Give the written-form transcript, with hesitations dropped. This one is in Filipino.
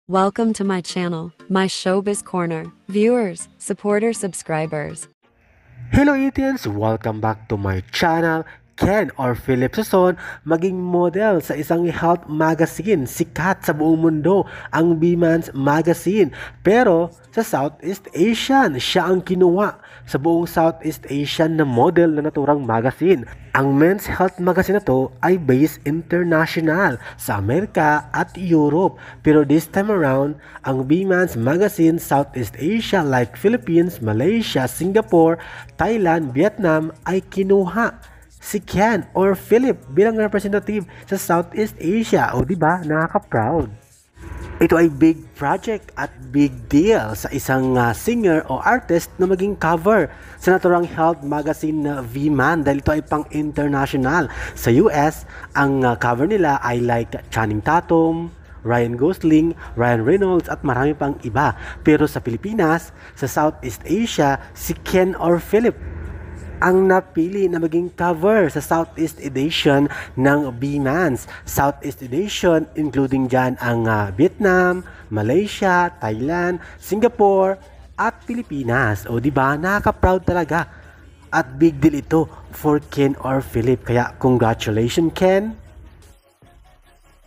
Welcome to my channel, my Showbiz Corner. Viewers, supporters, subscribers. Hello Etians! Welcome back to my channel. Ken or Philip Sison maging model sa isang health magazine. Sikat sa buong mundo ang Bman's magazine. Pero sa Southeast Asian, siya ang kinuha sa buong Southeast Asian na model na naturang magazine. Ang men's health magazine na to ay based international sa Amerika at Europe. Pero this time around, ang Bman's magazine Southeast Asia like Philippines, Malaysia, Singapore, Thailand, Vietnam ay kinuha si Ken or Philip bilang representative sa Southeast Asia. O diba, nakaka-proud. Ito ay big project at big deal sa isang singer o artist na maging cover sa naturang health magazine na V-Man dahil ito ay pang international. Sa US, ang cover nila ay like Channing Tatum, Ryan Gosling, Ryan Reynolds at marami pang iba. Pero sa Pilipinas, sa Southeast Asia, si Ken or Philip ang napili na maging cover sa Southeast edition ng Bman's. Southeast edition including dyan ang Vietnam, Malaysia, Thailand, Singapore at Pilipinas. O diba, nakaka-proud talaga. At big deal ito for Ken or Philip. Kaya congratulations Ken